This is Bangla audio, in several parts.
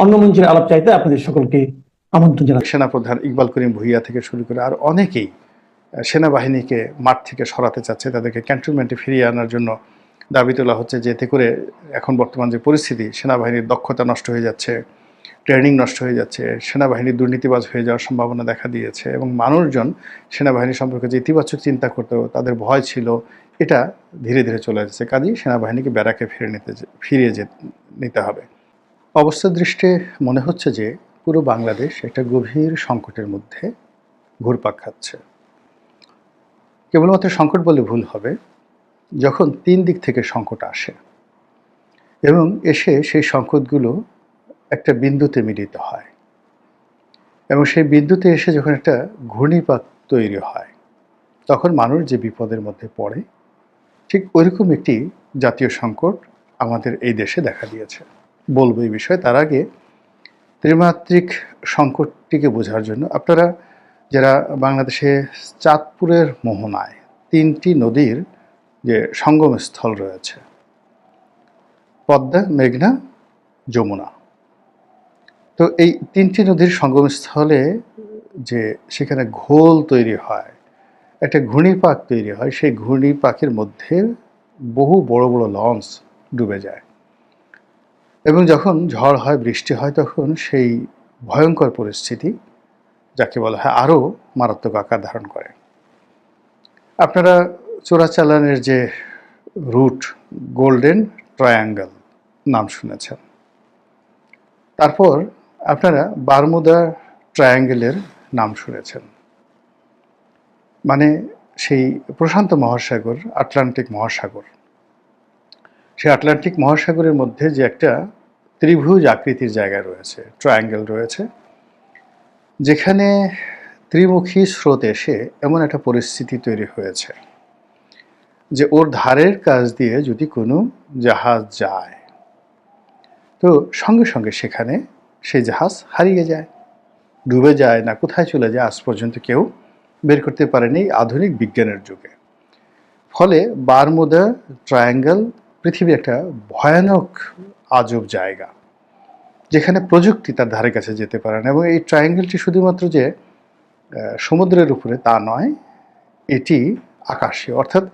রঙ্গমঞ্চের আলাপ চাইতে আপনাদের সকলকে আমন্ত্রণ জানাচ্ছি। সেনাপ্রধান ইকবাল করিম ভূঁইয়া থেকে শুরু করে আর অনেকেই সেনাবাহিনীকে মাঠ থেকে সরাতে চাচ্ছে, তাদেরকে ক্যান্টনমেন্টে ফিরিয়ে আনার জন্য দাবি তোলা হচ্ছে, যে এতে করে এখন বর্তমান যে পরিস্থিতি, সেনাবাহিনীর দক্ষতা নষ্ট হয়ে যাচ্ছে, ট্রেনিং নষ্ট হয়ে যাচ্ছে, সেনাবাহিনী দুর্নীতিবাজ হয়ে যাওয়ার সম্ভাবনা দেখা দিয়েছে এবং মানুষজন সেনাবাহিনী সম্পর্কে যে ইতিবাচক চিন্তা করতো, তাদের ভয় ছিল, এটা ধীরে ধীরে চলে যাচ্ছে। কাজেই সেনাবাহিনীকে ব্যারাকে ফিরিয়ে নিতে হবে। অবস্থার দৃষ্টে মনে হচ্ছে যে পুরো বাংলাদেশ একটা গভীর সংকটের মধ্যে ঘুরপাক খাচ্ছে। কেবলমাত্র সংকট বলে ভুল হবে, যখন তিন দিক থেকে সংকট আসে এবং এসে সেই সংকটগুলো একটা বিন্দুতে মিলিত হয় এবং সেই বিন্দুতে এসে যখন একটা ঘূর্ণিপাক তৈরি হয়, তখন মানুষ যে বিপদের মধ্যে পড়ে, ঠিক ওইরকম একটি জাতীয় সংকট আমাদের এই দেশে দেখা দিয়েছে। বলবো এই বিষয়ে, তার আগে ত্রিমাত্রিক সংকটটিকে বোঝার জন্য আপনারা যারা বাংলাদেশে চাঁদপুরের মোহনায় তিনটি নদীর যে সঙ্গমস্থল রয়েছে, পদ্মা, মেঘনা, যমুনা, তো এই তিনটি নদীর সঙ্গমস্থলে যে সেখানে ঘোল তৈরি হয়, একটা ঘূর্ণিপাক তৈরি হয়, সেই ঘূর্ণিপাকের মধ্যে বহু বড় বড় লঞ্চ ডুবে যায় এবং যখন ঝড় হয়, বৃষ্টি হয়, তখন সেই ভয়ঙ্কর পরিস্থিতি, যাকে বলা হয়, আরও মারাত্মক আকার ধারণ করে। আপনারা চোরাচালানের যে রুট, গোল্ডেন ট্রায়াঙ্গল নাম শুনেছেন, তারপর আপনারা বারমুদা ট্রায়াঙ্গেলের নাম শুনেছেন, মানে সেই প্রশান্ত মহাসাগর, আটলান্টিক মহাসাগর, সেই আটলান্টিক মহাসাগরের মধ্যে যে একটা ত্রিভুজ আকৃতির জায়গা রয়েছে, ট্রায়াঙ্গেল রয়েছে, যেখানে ত্রিমুখী স্রোত এসে এমন একটা পরিস্থিতি তৈরি হয়েছে যে ওর ধারের কাছ দিয়ে যদি কোনো জাহাজ যায়, তো সঙ্গে সঙ্গে সেখানে সেই জাহাজ হারিয়ে যায়, ডুবে যায়, না কোথায় চলে যায়, আজ পর্যন্ত কেউ বের করতে পারেনি আধুনিক বিজ্ঞানের যুগে। ফলে বারমুদা ট্রায়াঙ্গল পৃথিবীর একটা ভয়ানক আজব জায়গা, যেখানে প্রযুক্তি তার ধারে কাছে যেতে পারে না। এবং এই ট্রায়াঙ্গেলটি শুধুমাত্র যে সমুদ্রের উপরে তা নয়, এটি আকাশে, অর্থাৎ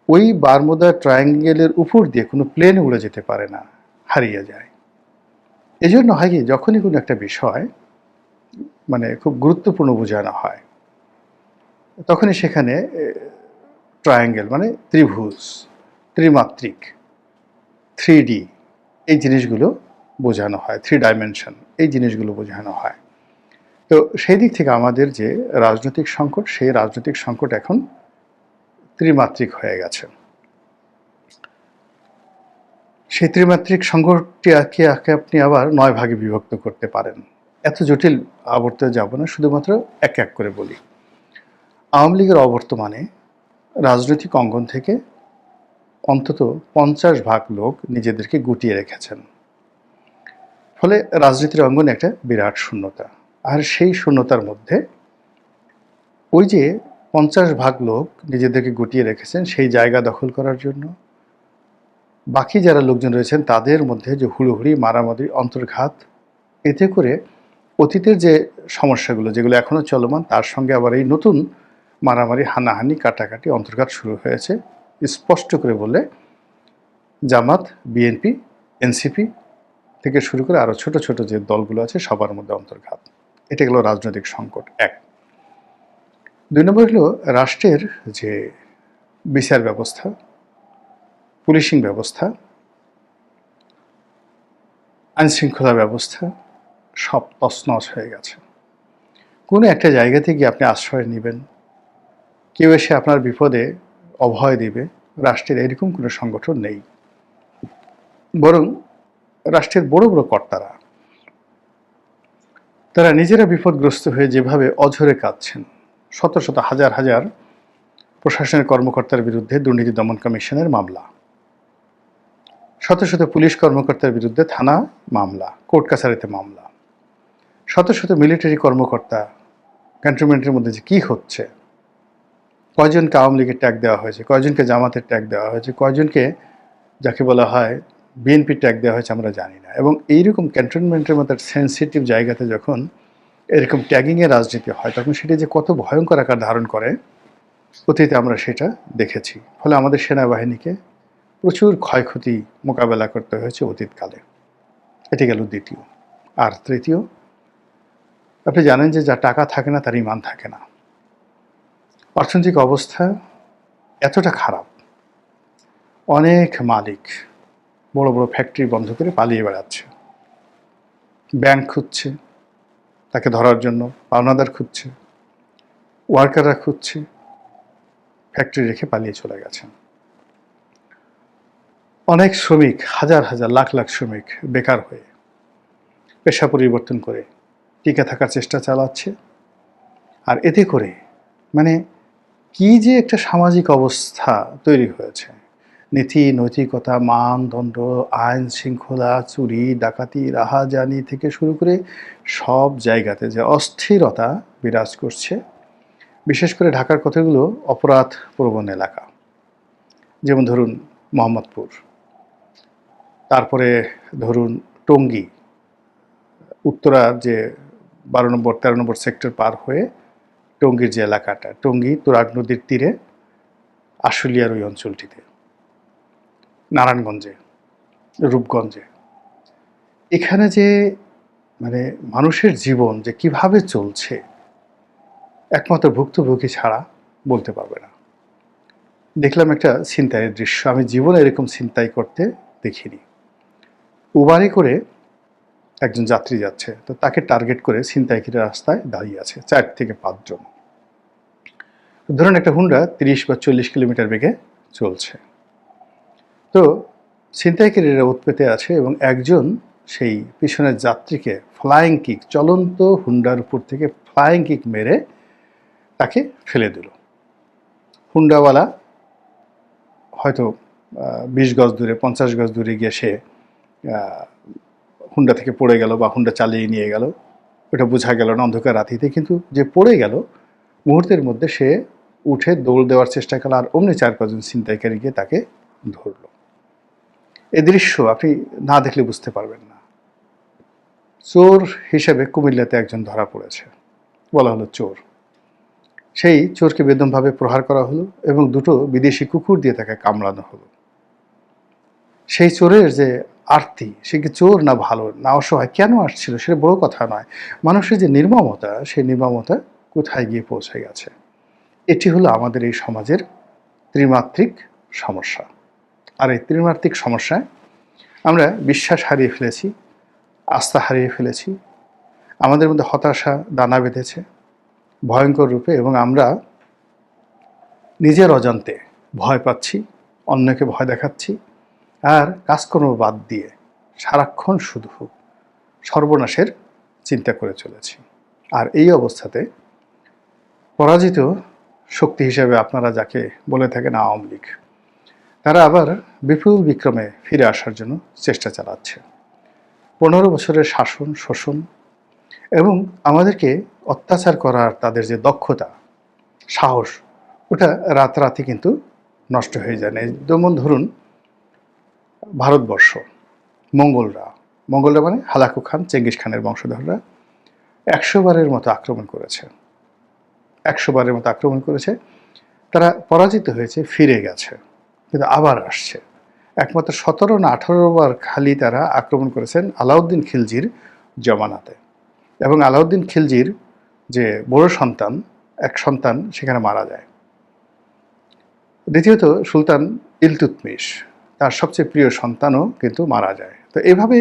ওই বারমুদা ট্রায়াঙ্গেলের উপর দিয়ে কোনো প্লেন উড়ে যেতে পারে না, হারিয়ে যায়। এজন্য হয় কি, যখনই কোনো একটা বিষয় মানে খুব গুরুত্বপূর্ণ বোঝানো হয়, তখনই সেখানে ট্রায়াঙ্গেল মানে ত্রিভুজ, ত্রিমাত্রিক, 3D এই জিনিসগুলো বোঝানো হয়, 3 ডাইমেনশন এই জিনিসগুলো বোঝানো হয়। তো সেই দিক থেকে আমাদের যে রাজনৈতিক সংকট, সেই রাজনৈতিক সংকট এখন ত্রিমাত্রিক হয়ে গেছে। সেই ত্রিমাত্রিক সংকটটি আপনি আবার 9 ভাগে বিভক্ত করতে পারেন। এত জটিল আবর্তে যাব না, শুধুমাত্র এক এক করে বলি। আওয়ামী লীগের অবর্তমানে রাজনৈতিক অঙ্গন থেকে অন্তত 50% লোক নিজেদেরকে গুটিয়ে রেখেছেন। ফলে রাজনীতির অঙ্গনে একটা বিরাট শূন্যতা। আর সেই শূন্যতার মধ্যে ওই যে 50% লোক নিজেদেরকে গুটিয়ে রেখেছেন, সেই জায়গা দখল করার জন্য বাকি যারা লোকজন রয়েছেন তাদের মধ্যে যে হুড়োহুড়ি, মারামারি, অন্তর্ঘাত, এতে করে অতীতের যে সমস্যাগুলো যেগুলো এখনও চলমান, তার সঙ্গে আবার এই নতুন মারামারি, হানাহানি, কাটাকাটি, অন্তর্ঘাত শুরু হয়েছে। স্পষ্ট করে বলে জামাত, বিএনপি, এনসিপি থেকে শুরু করে আরও ছোট ছোট যে দলগুলো আছে, সবার মধ্যে অন্তর্ঘাত। এটা গেল রাজনৈতিক সংকট এক। 2 নম্বর হলো রাষ্ট্রের যে বিচার ব্যবস্থা, পুলিশিং ব্যবস্থা, আইনশৃঙ্খলা ব্যবস্থা সব তছনছ হয়ে গেছে। কোনো একটা জায়গা থেকে আপনি আশ্রয় নেবেন, কেউ এসে আপনার বিপদে অভয় দিবে, রাষ্ট্রের এরকম কোনো সংগঠন নেই। বরং রাষ্ট্রের বড় বড় কর্তারা, তারা নিজেরা বিপদগ্রস্ত হয়ে যেভাবে অঝরে কাঁদছেন, শত শত হাজার হাজার প্রশাসনের কর্মকর্তার বিরুদ্ধে দুর্নীতি দমন কমিশনের মামলা, শত শত পুলিশ কর্মকর্তার বিরুদ্ধে থানা মামলা, কোর্ট কাছারিতে মামলা, শত শত মিলিটারি কর্মকর্তা, ক্যান্টনমেন্টের মধ্যে যে কী হচ্ছে, কয়জনকে আওয়ামী লীগের ট্যাগ দেওয়া হয়েছে, কয়জনকে জামাতের ট্যাগ দেওয়া হয়েছে, কয়জনকে যাকে বলা হয় বিএনপি ট্যাগ দেওয়া হয়েছে আমরা জানি না। এবং এইরকম ক্যান্টনমেন্টের মতো সেন্সিটিভ জায়গাতে যখন এরকম ট্যাগিংয়ের রাজনীতি হয় তখন সেটা যে কত ভয়ঙ্কর আকার ধারণ করে অতীতে আমরা সেটা দেখেছি। ফলে আমাদের সেনাবাহিনীকে প্রচুর ক্ষয়ক্ষতি মোকাবেলা করতে হয়েছে অতীতকালে। এটি গেল দ্বিতীয়। আর তৃতীয়, আপনি জানেন যে যার টাকা থাকে না তার ইমান থাকে না। অর্থনৈতিক অবস্থা এতটা খারাপ, অনেক মালিক বড় বড় ফ্যাক্টরি বন্ধ করে পালিয়ে বেড়াচ্ছে। ব্যাংক খুঁজছে তাকে ধরার জন্য, পাওনাদার খুঁজছে, ওয়ার্কাররা খুঁজছে, ফ্যাক্টরি রেখে পালিয়ে চলে গেছেন। অনেক শ্রমিক, হাজার হাজার লাখ লাখ শ্রমিক বেকার হয়ে পেশা পরিবর্তন করে টিকে থাকার চেষ্টা চালাচ্ছে। আর এতে করে মানে কি যে একটা সামাজিক অবস্থা তৈরি হয়েছে, নীতি নৈতিকতা, মানদণ্ড, আইন শৃঙ্খলা, চুরি ডাকাতি, রাহাজানি থেকে শুরু করে সব জায়গাতে যে অস্থিরতা বিরাজ করছে। বিশেষ করে ঢাকার কতগুলো অপরাধ প্রবণ এলাকা, যেমন ধরুন মোহাম্মদপুর, তারপরে ধরুন টঙ্গী, উত্তরার যে 12 নম্বর 13 নম্বর সেক্টর পার হয়ে টঙ্গীর যে এলাকাটা, টঙ্গী তুরাগ নদীর তীরে আশুলিয়ার ওই অঞ্চলটিতে, নারায়ণগঞ্জে, রূপগঞ্জে, এখানে যে মানে মানুষের জীবন যে কিভাবে চলছে একমাত্র ভুক্তভোগী ছাড়া বলতে পারবে না। দেখলাম একটা ছিনতাইয়ের দৃশ্য, আমি জীবনে এরকম ছিনতাই করতে দেখিনি। উবারে করে একজন যাত্রী যাচ্ছে, তো তাকে টার্গেট করে ছিনতাইকারীরা রাস্তায় দাঁড়িয়ে আছে 4 থেকে 5 জন। ধরুন একটা হুন্ডা 30 বা 40 কিলোমিটার বেগে চলছে, তো ছিনতাইকারীরা উৎপেতে আছে এবং একজন সেই পিছনের যাত্রীকে ফ্লাইং কিক, চলন্ত হুন্ডার উপর থেকে ফ্লাইং কিক মেরে তাকে ফেলে দিল। হুন্ডাওয়ালা হয়তো 20 গজ দূরে, 50 গজ দূরে গিয়ে সে হুন্ডা থেকে পড়ে গেল বা হুন্ডা চালিয়ে নিয়ে গেল, ওটা বোঝা গেল না অন্ধকার রাতিতে। কিন্তু যে পড়ে গেল মুহূর্তের মধ্যে সে উঠে দৌড় দেওয়ার চেষ্টা করল, আর অমনি 4-5 জন ছিনতাইকারী গিয়ে তাকে ধরল। এই দৃশ্য আপনি না দেখলে বুঝতে পারবেন না। চোর হিসেবে কুমিল্লাতে একজন ধরা পড়েছে, বলা হলো চোর। সেই চোরকে বেদমভাবে প্রহার করা হলো এবং 2টো বিদেশি কুকুর দিয়ে তাকে কামড়ানো হলো। সেই চোরের যে আরতি, সে কি চোর না ভালো না অসহায়, কেন আসছিল সেটা বড় কথা নয়, মানুষের যে নির্মমতা, সেই নির্মমতা কোথায় গিয়ে পৌঁছে গেছে। এটি হলো আমাদের এই সমাজের ত্রিমাত্রিক সমস্যা। আর এই ত্রিমাত্রিক সমস্যায় আমরা বিশ্বাস হারিয়ে ফেলেছি, আস্থা হারিয়ে ফেলেছি, আমাদের মধ্যে হতাশা দানা বেঁধেছে ভয়ঙ্কর রূপে, এবং আমরা নিজের অজান্তে ভয় পাচ্ছি, অন্যকে ভয় দেখাচ্ছি, আর কাজকর্ম বাদ দিয়ে সারাক্ষণ শুধু সর্বনাশের চিন্তা করে চলেছি। আর এই অবস্থাতে পরাজিত শক্তি হিসেবে আপনারা যাকে বলে থাকেন আওয়ামী লীগ, তারা আবার বিপুল বিক্রমে ফিরে আসার জন্য চেষ্টা চালাচ্ছে। 15 বছরের শাসন, শোষণ এবং আমাদেরকে অত্যাচার করার তাদের যে দক্ষতা, সাহস, ওটা রাতারাতি কিন্তু নষ্ট হয়ে যায় না। যেমন ধরুন ভারতবর্ষ, মঙ্গলরা মানে হালাকু খান, চেঙ্গিস খানের বংশধররা 100 বারের মতো আক্রমণ করেছে, 100 বারের মতো আক্রমণ করেছে। তারা পরাজিত হয়েছে, ফিরে গেছে, কিন্তু আবার আসছে। একমাত্র 17 না 18 বার খালি তারা আক্রমণ করেছেন আলাউদ্দিন খিলজির জমানাতে, এবং আলাউদ্দিন খিলজির যে বড় সন্তান, এক সন্তান সেখানে মারা যায়। দ্বিতীয়ত সুলতান ইলতুৎমিশ, তার সবচেয়ে প্রিয় সন্তানও কিন্তু মারা যায়। তো এভাবে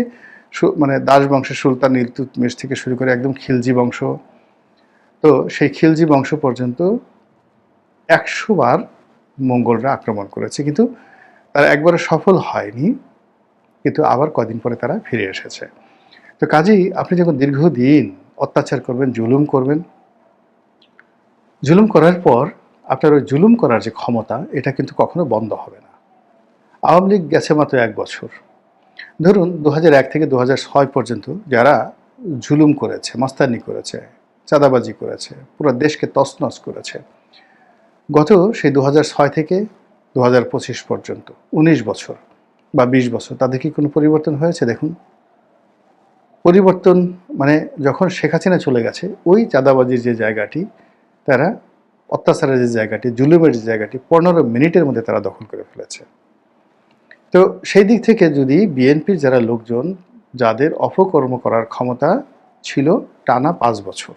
মানে দাস বংশের সুলতান ইলতুৎমিশ থেকে শুরু করে একদম খিলজি বংশ, তো সেই খিলজি বংশ পর্যন্ত 100 বার মঙ্গলরা আক্রমণ করেছে, কিন্তু তারা একবারও সফল হয়নি, কিন্তু আবার কদিন পরে তারা ফিরে এসেছে। তো কাজেই আপনি যখন দীর্ঘদিন অত্যাচার করবেন, জুলুম করবেন, জুলুম করার পর আপনার ওই জুলুম করার যে ক্ষমতা, এটা কিন্তু কখনো বন্ধ হবে না। আওয়ামী লীগ গেছে মাত্র 1 বছর। ধরুন 2001 থেকে 2006 পর্যন্ত যারা জুলুম করেছে, মাস্তানি করেছে, চাঁদাবাজি করেছে, পুরো দেশকে তছনছ করেছে, গত সেই 2006 থেকে 2025 পর্যন্ত 19 বছর বা 20 বছর, তাদের কি কোনো পরিবর্তন হয়েছে? দেখুন, পরিবর্তন মানে যখন শেখ হাসিনা চলে গেছে, ওই চাঁদাবাজির যে জায়গাটি, তারা অত্যাচারের যে জায়গাটি, জুলুমের যে জায়গাটি 15 মিনিটের মধ্যে তারা দখল করে ফেলেছে। তো সেই দিক থেকে যদি বিএনপির যারা লোকজন, যাদের অপকর্ম করার ক্ষমতা ছিল টানা 5 বছর,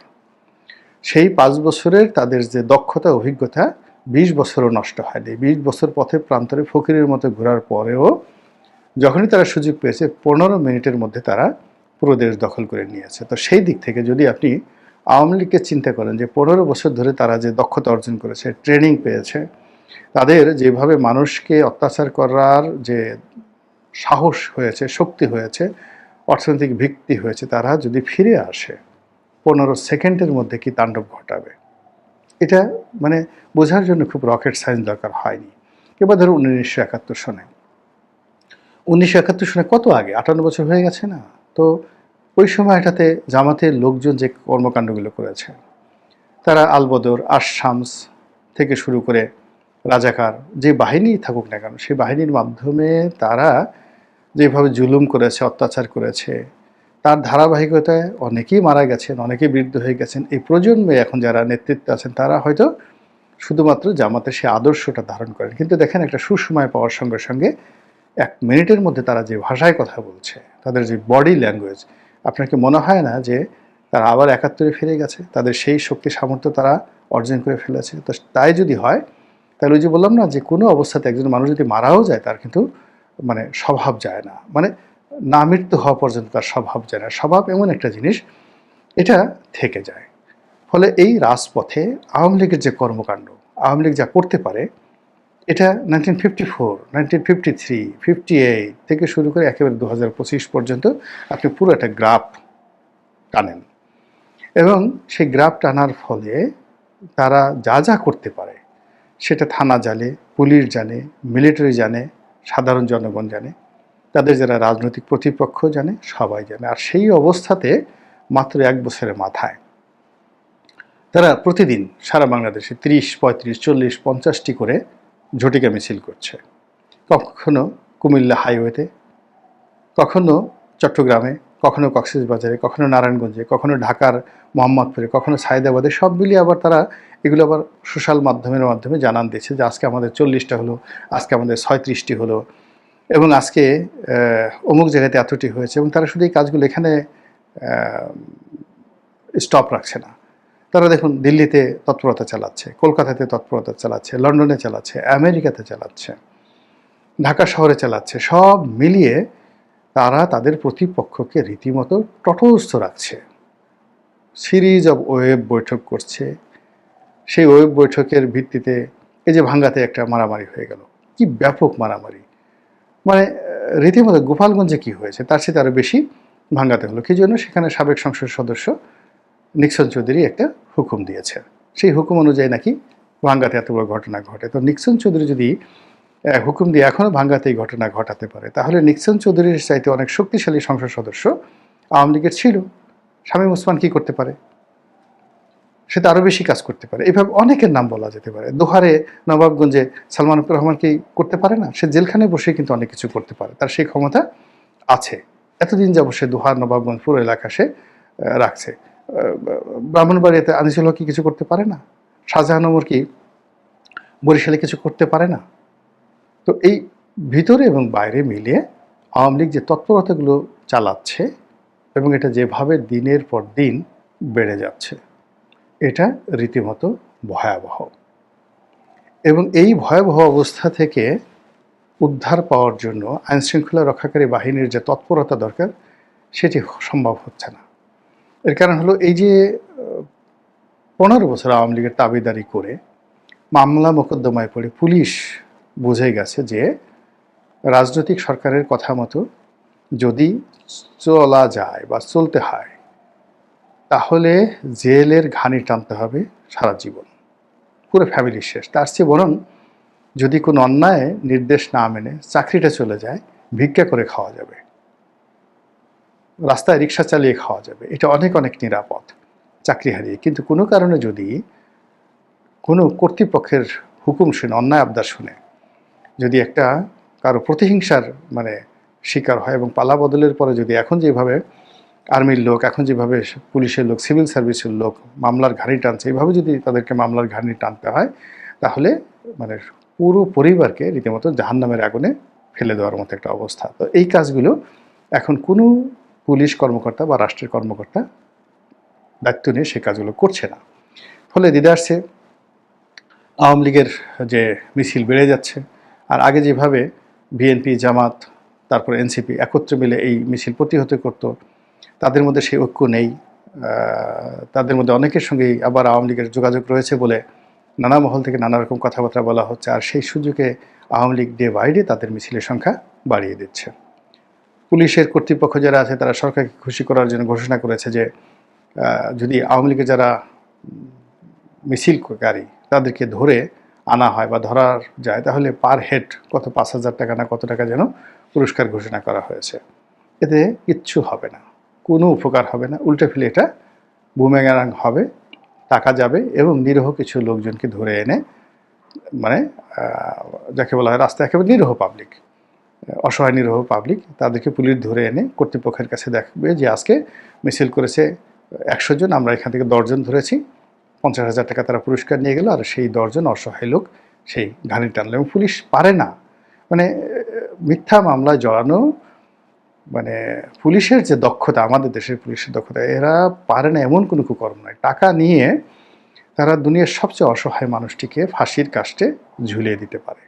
সেই 5 বছরের তাদের যে দক্ষতা, অভিজ্ঞতা 20 বছরও নষ্ট হয়নি। 20 বছর পথে প্রান্তরে ফকিরের মতো ঘোরার পরেও যখনই তারা সুযোগ পেয়েছে 15 মিনিটের মধ্যে তারা পুরো দেশ দখল করে নিয়েছে। তো সেই দিক থেকে যদি আপনি আওয়ামী লীগকে চিন্তা করেন যে 15 বছর ধরে তারা যে দক্ষতা অর্জন করেছে, ট্রেনিং পেয়েছে, তাদের যেভাবে মানুষকে অত্যাচার করার যে সাহস হয়েছে, শক্তি হয়েছে, অর্থনৈতিক ভিত্তি হয়েছে, তারা যদি ফিরে আসে 15 সেকেন্ডের মধ্যে কি তাণ্ডব ঘটাবে, এটা মানে বোঝার জন্য খুব রকেট সায়েন্স দরকার হয়নি। এবার ধরুন 1971 সনে, 1971 সনে কত আগে, 58 বছর হয়ে গেছে না? তো ওই সময়টাতে জামাতের লোকজন যে কর্মকাণ্ডগুলো করেছে, তারা আলবদর, আশ-শামস থেকে শুরু করে রাজাকার যে বাহিনী থাকুক না কেন, সেই বাহিনীর মাধ্যমে তারা যেভাবে জুলুম করেছে, অত্যাচার করেছে, তার ধারাবাহিকতায় অনেকেই মারা গেছেন, অনেকেই বৃদ্ধ হয়ে গেছেন। এই প্রজন্মে এখন যারা নেতৃত্বে আছেন, তারা হয়তো শুধুমাত্র জামাতের সেই আদর্শটা ধারণ করেন, কিন্তু দেখেন একটা সুসময় পাওয়ার সঙ্গে সঙ্গে 1 মিনিটের মধ্যে তারা যে ভাষায় কথা বলছে, তাদের যে বডি ল্যাঙ্গুয়েজ, আপনার কি মনে হয় না যে তারা আবার 71-এ ফিরে গেছে? তাদের সেই শক্তি সামর্থ্য তারা অর্জন করে ফেলেছে। তো তাই যদি হয়, তাহলে ওই যে বললাম না যে কোনো অবস্থাতে একজন মানুষ যদি মারাও যায়, তার কিন্তু মানে স্বভাব যায় না, মানে না মৃত্যু হওয়া পর্যন্ত তার স্বভাব যায় না। স্বভাব এমন একটা জিনিস, এটা থেকে যায়। ফলে এই রাজপথে আওয়ামী লীগের যে কর্মকাণ্ড, আওয়ামী লীগ যা করতে পারে, এটা 1954, 1953, 58 থেকে শুরু করে একেবারে 2025 পর্যন্ত আপনি পুরো একটা গ্রাফ টানেন, এবং সেই গ্রাফ টানার ফলে তারা যা যা করতে পারে সেটা থানা জানে, পুলিশ জানে, মিলিটারি জানে, সাধারণ জনগণ জানে, তাদের যারা রাজনৈতিক প্রতিপক্ষ জানে, সবাই জানে। আর সেই অবস্থাতে মাত্র 1 বছরের মাথায় তারা প্রতিদিন সারা বাংলাদেশে 30, 35, 40, 50টি করে ঝটিকা মিছিল করছে। কখনো কুমিল্লা হাইওয়েতে, কখনো চট্টগ্রামে, কখনো কক্সবাজারে, কখনো নারায়ণগঞ্জে, কখনো ঢাকার মোহাম্মদপুরে, কখনো সায়দাবাদে, সব মিলিয়ে আবার তারা এগুলো আবার সোশ্যাল মাধ্যমের মাধ্যমে জানান দিচ্ছে যে আজকে আমাদের 40টা হলো, আজকে আমাদের 36টি হলো, এবং আজকে অমুক জায়গাতে এতটি হয়েছে। এবং তারা শুধু এই কাজগুলো এখানে স্টপ রাখছে না। তারা দেখুন দিল্লিতে তৎপরতা চালাচ্ছে, কলকাতাতে তৎপরতা চালাচ্ছে, লন্ডনে চালাচ্ছে, আমেরিকাতে চালাচ্ছে, ঢাকা শহরে চালাচ্ছে। সব মিলিয়ে তারা তাদের প্রতিপক্ষকে রীতিমতো তটস্থ রাখছে। সিরিজ অব ওয়েব বৈঠক করছে। সেই ওয়েব বৈঠকের ভিত্তিতে এই যে ভাঙ্গাতে একটা মারামারি হয়ে গেল, কি ব্যাপক মারামারি, মানে রীতিমতো গোপালগঞ্জে কি হয়েছে তার সাথে আরও বেশি ভাঙ্গাতে হলো। কি জন্য? সেখানে সাবেক সংসদ সদস্য নিক্সন চৌধুরী একটা হুকুম দিয়েছেন, সেই হুকুম অনুযায়ী নাকি ভাঙ্গাতে এত বড় ঘটনা ঘটে। তো নিক্সন চৌধুরী যদি হুকুম দিয়ে এখনও ভাঙ্গাতে এই ঘটনা ঘটাতে পারে, তাহলে নিক্সন চৌধুরীর চাইতে অনেক শক্তিশালী সংসদ সদস্য আওয়ামী লীগের ছিল। শামীম ওসমান কী করতে পারে? সে তো আরও বেশি কাজ করতে পারে। এভাবে অনেকের নাম বলা যেতে পারে। দোহারে, নবাবগঞ্জে সালমানুর রহমান কি করতে পারে না? সে জেলখানায় বসে কিন্তু অনেক কিছু করতে পারে, তার সেই ক্ষমতা আছে। এতদিন যাবত সে দোহার, নবাবগঞ্জ পুরো এলাকা সে রাখছে। ব্রাহ্মণবাড়িয়াতে আনিসুল হক কি কিছু করতে পারে না? শাহজাহান ওমর কি বরিশালে কিছু করতে পারে না? তো এই ভিতরে এবং বাইরে মিলিয়ে আওয়ামী লীগ যে তৎপরতাগুলো চালাচ্ছে এবং এটা যেভাবে দিনের পর দিন বেড়ে যাচ্ছে, এটা রীতিমতো ভয়াবহ। এবং এই ভয়াবহ অবস্থা থেকে উদ্ধার পাওয়ার জন্য আইনশৃঙ্খলা রক্ষাকারী বাহিনীর যে তৎপরতা দরকার, সেটি সম্ভব হচ্ছে না। এর কারণ হলো এই যে 15 বছর আওয়ামী লীগের তাবেদারি করে মামলা মোকদ্দমায় পড়ে পুলিশ বুঝে গেছে যে রাজনৈতিক সরকারের কথা মতো যদি চলা যায় বা চলতে হয়, তাহলে জেলের ঘানি টানতে হবে সারা জীবন, পুরো ফ্যামিলি শেষ। তার চেয়ে বরং যদি কোনো অন্যায় নির্দেশ না মেনে চাকরিটা চলে যায়, ভিক্ষা করে খাওয়া যাবে, রাস্তায় রিক্সা চালিয়ে খাওয়া যাবে, এটা অনেক অনেক নিরাপদ চাকরি হারিয়ে। কিন্তু কোনো কারণে যদি কোনো কর্তৃপক্ষের হুকুম শুনে, অন্যায় আবদার শুনে যদি একটা কারো প্রতিহিংসার মানে শিকার হয় এবং পালা বদলের পরে যদি এখন যেভাবে আর্মির লোক, এখন যেভাবে পুলিশের লোক, সিভিল সার্ভিসের লোক মামলার ঘানি টানছে, এইভাবে যদি তাদেরকে মামলার ঘানি টানতে হয় তাহলে মানে পুরো পরিবারকে রীতিমতো জাহান্নামের আগুনে ফেলে দেওয়ার মতো একটা অবস্থা। তো এই কাজগুলো এখন কোনো পুলিশ কর্মকর্তা বা রাষ্ট্রের কর্মকর্তা দায়িত্ব নিয়ে সেই কাজগুলো করছে না। ফলে দিদা আসছে, আওয়ামী লীগের যে মিছিল বেড়ে যাচ্ছে, আর আগে যেভাবে বিএনপি, জামাত, তারপর এনসিপি একত্রে মিলে এই মিছিল প্রতিহত করত, তাদের মধ্যে সেই ঐক্য নেই। তাদের মধ্যে অনেকের সঙ্গেই আবার আওয়ামী লীগের যোগাযোগ রয়েছে বলে নানা মহল থেকে নানা রকম কথাবার্তা বলা হচ্ছে, আর সেই সুযোগে Awami League day by day তাদের মিছিলের সংখ্যা বাড়িয়ে দিচ্ছে। পুলিশের কর্তৃপক্ষ যারা আছে তারা সরকারকে খুশি করার জন্য ঘোষণা করেছে যে যদি আওয়ামী লীগের যারা মিছিলকারী তাদেরকে ধরে আনা হয় বা ধরা যায় তাহলে পার হেড কত 5,000 টাকা না কত টাকা যেন পুরস্কার ঘোষণা করা হয়েছে। এতে কিচ্ছু হবে না, কোনো উপকার হবে না, উল্টে ফেলে এটা বুমেরাং হবে, টাকা যাবে এবং নিরীহ কিছু লোকজনকে ধরে এনে মানে যাকে বলা হয় রাস্তায় একেবারে নিরীহ পাবলিক, অসহায় নিরীহ পাবলিক, তাদেরকে পুলিশ ধরে এনে কর্তৃপক্ষের কাছে দেখবে যে আজকে মিছিল করেছে 100 জন, আমরা এখান থেকে 10 জন ধরেছি, 50,000 টাকা তারা পুরস্কার নিয়ে গেল, আর সেই 10 জন অসহায় লোক সেই ঘানি টানলো। এবং পুলিশ পারে না, মানে মিথ্যা মামলায় জড়ানো, মানে পুলিশের যে দক্ষতা, আমাদের দেশের পুলিশের দক্ষতা, এরা পারে না এমন কোনো কুকর্ম নয়। টাকা নিয়ে তারা দুনিয়ার সবচেয়ে অসহায় মানুষটিকে ফাঁসির কাস্টে ঝুলিয়ে দিতে পারে।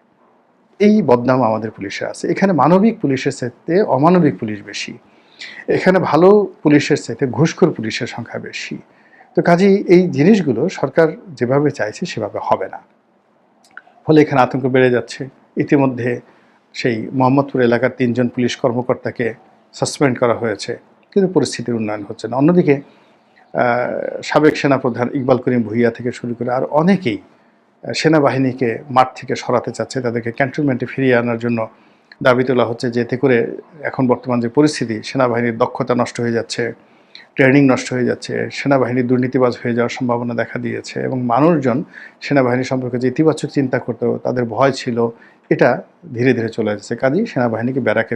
এই বদনাম আমাদের পুলিশে আছে। এখানে মানবিক পুলিশের চাইতে অমানবিক পুলিশ বেশি, এখানে ভালো পুলিশের চাইতে ঘুষখোর পুলিশের সংখ্যা বেশি। তো কাজেই এই জিনিসগুলো সরকার যেভাবে চাইছে সেভাবে হবে না, ফলে এখানে আতঙ্ক বেড়ে যাচ্ছে। ইতিমধ্যে সেই মোহাম্মদপুর এলাকার 3 জন পুলিশ কর্মকর্তাকে সাসপেন্ড করা হয়েছে, কিন্তু পরিস্থিতির উন্নয়ন হচ্ছে না। অন্যদিকে সাবেক সেনাপ্রধান ইকবাল করিম ভূঁইয়া থেকে শুরু করে আর অনেকেই সেনাবাহিনীকে মাঠ থেকে সরাতে চাচ্ছে, তাদেরকে ক্যান্টনমেন্টে ফিরিয়ে আনার জন্য দাবি তোলা হচ্ছে, যে এতে করে এখন বর্তমান যে পরিস্থিতি, সেনাবাহিনীর দক্ষতা নষ্ট হয়ে যাচ্ছে, ট্রেনিং নষ্ট হয়ে যাচ্ছে, সেনাবাহিনী দুর্নীতিবাজ হয়ে যাওয়ার সম্ভাবনা দেখা দিয়েছে, এবং মানুষজন সেনাবাহিনী সম্পর্কে যে ইতিবাচক চিন্তা করতো, তাদের ভয় ছিল, এটা ধীরে ধীরে চলে যাচ্ছে। কাজেই সেনাবাহিনীকে ব্যারাকে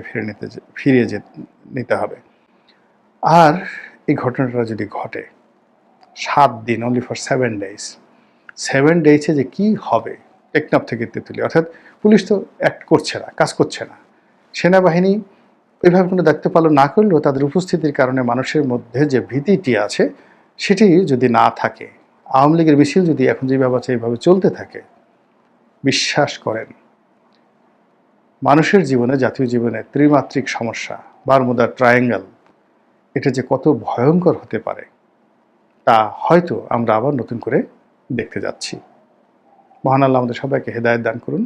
ফিরিয়ে নিতে হবে। আর এই ঘটনাটা যদি ঘটে 7 দিন, অনলি ফর 7 ডেজ, 7 ডেজে যে কি হবে টেকনাফ থেকে তেঁতুলিয়া, অর্থাৎ পুলিশ তো অ্যাক্ট করছে না, কাজ করছে না, সেনাবাহিনী ওইভাবে কোনো দায়িত্ব পালন না করলেও তাদের উপস্থিতির কারণে মানুষের মধ্যে যে ভীতিটি আছে সেটি যদি না থাকে, আওয়ামী লীগের মিছিল যদি এখন যেভাবে আছে এইভাবে চলতে থাকে, বিশ্বাস করেন মানুষের জীবনে, জাতীয় জীবনে ত্রিমাত্রিক সমস্যা, বারমুদা ট্রায়াঙ্গেল, এটা যে কত ভয়ঙ্কর হতে পারে তা হয়তো আমরা আবার নতুন করে দেখতে যাচ্ছি। মহান আল্লাহ আমাদের সবাইকে হেদায়েত দান করুন।